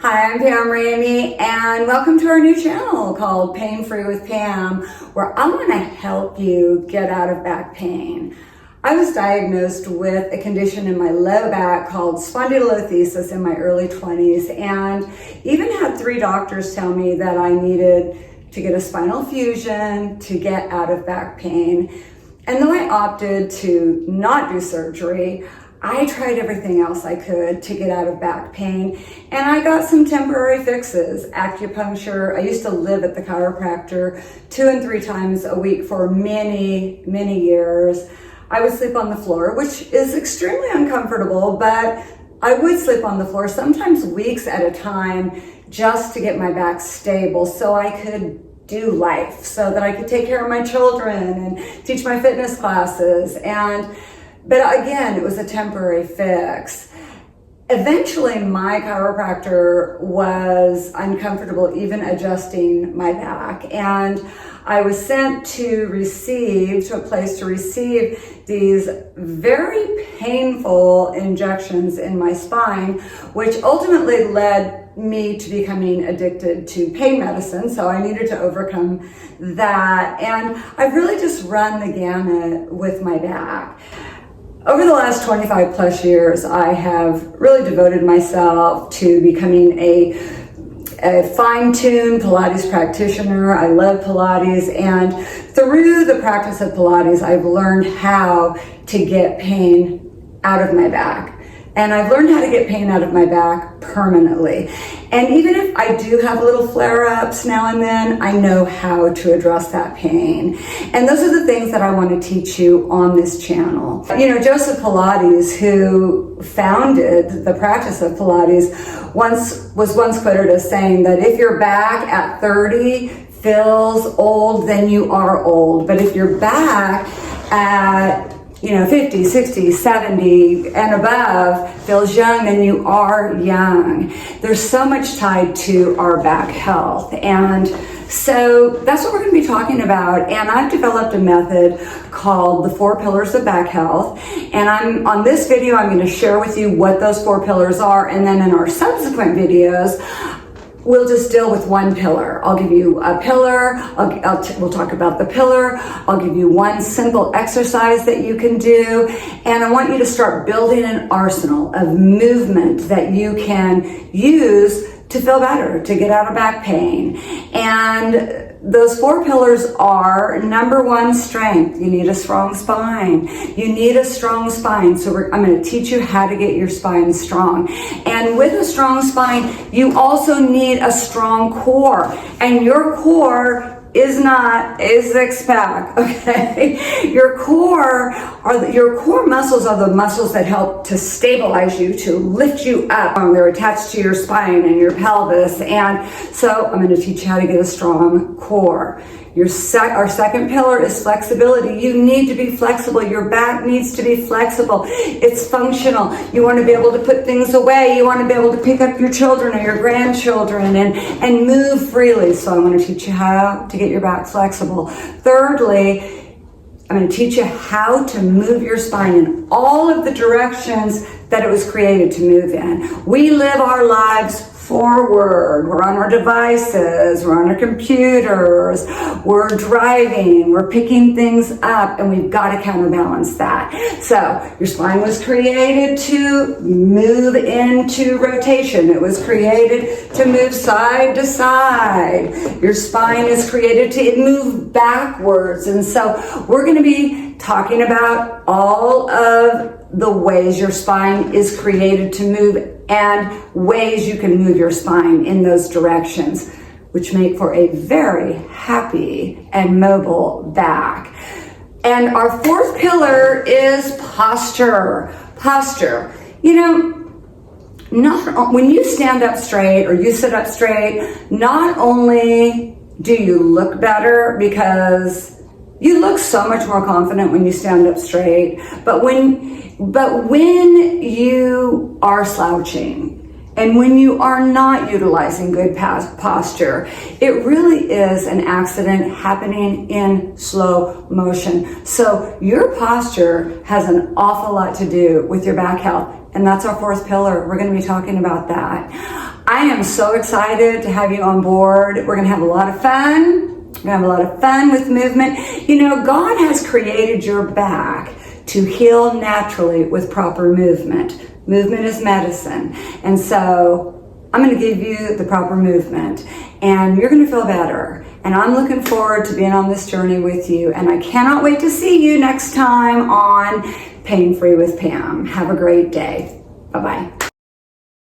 Hi, I'm Pam Ramey, and welcome to our new channel called Pain Free with Pam, where I'm going to help you get out of back pain. I was diagnosed with a condition in my low back called spondylolisthesis in my early 20s, and even had 3 doctors tell me that I needed to get a spinal fusion to get out of back pain. And though I opted to not do surgery, I tried everything else I could to get out of back pain, and I got some temporary fixes. Acupuncture. I used to live at the chiropractor 2 and 3 times a week for many years. I would sleep on the floor, which is extremely uncomfortable, but I would sleep on the floor sometimes weeks at a time just to get my back stable so I could do life, so that I could take care of my children and teach my fitness classes. But again, it was a temporary fix. Eventually, my chiropractor was uncomfortable even adjusting my back, and I was sent to a place to receive these very painful injections in my spine, which ultimately led me to becoming addicted to pain medicine. So I needed to overcome that, and I've really just run the gamut with my back. Over the last 25 plus years, I have really devoted myself to becoming a fine-tuned Pilates practitioner. I love Pilates, and through the practice of Pilates, I've learned how to get pain out of my back. And I've learned how to get pain out of my back permanently. And even if I do have little flare-ups now and then, I know how to address that pain. And those are the things that I want to teach you on this channel. You know, Joseph Pilates, who founded the practice of Pilates, was once quoted as saying that if your back at 30 feels old, then you are old. But if your back at 50, 60, 70 and above feels young, then you are young. There's so much tied to our back health. And so that's what we're going to be talking about. And I've developed a method called the 4 pillars of back health. And on this video, I'm going to share with you what those 4 pillars are. And then in our subsequent videos, we'll just deal with one pillar. I'll give you a pillar. We'll talk about the pillar. I'll give you one simple exercise that you can do. And I want you to start building an arsenal of movement that you can use to feel better, to get out of back pain. And those 4 pillars are: number 1, strength. You need a strong spine. You need a strong spine. So I'm going to teach you how to get your spine strong. And with a strong spine, you also need a strong core. And your core is the 6-pack, okay? Your core muscles are the muscles that help to stabilize you, to lift you up. They're attached to your spine and your pelvis. And so I'm going to teach you how to get a strong core. Our second pillar is flexibility. You need to be flexible. Your back needs to be flexible. It's functional. You want to be able to put things away. You want to be able to pick up your children or your grandchildren and move freely. So I want to teach you how to get your back flexible. Thirdly, I'm going to teach you how to move your spine in all of the directions that it was created to move in. We live our lives forward. We're on our devices, we're on our computers, we're driving, we're picking things up, and we've got to counterbalance that. So your spine was created to move into rotation. It was created to move side to side. Your spine is created to move backwards. And so we're going to be talking about all of the ways your spine is created to move and ways you can move your spine in those directions, which make for a very happy and mobile back. And our 4th pillar is posture. Posture. When you stand up straight or you sit up straight, not only do you look better because you look so much more confident when you stand up straight, but when you are slouching and when you are not utilizing good posture, it really is an accident happening in slow motion. So your posture has an awful lot to do with your back health, and that's our 4th pillar. We're going to be talking about that. I am so excited to have you on board. We're going to have a lot of fun. We're going to have a lot of fun with movement. You know, God has created your back to heal naturally with proper movement. Movement is medicine. And so I'm going to give you the proper movement and you're going to feel better. And I'm looking forward to being on this journey with you. And I cannot wait to see you next time on Pain Free with Pam. Have a great day. Bye-bye.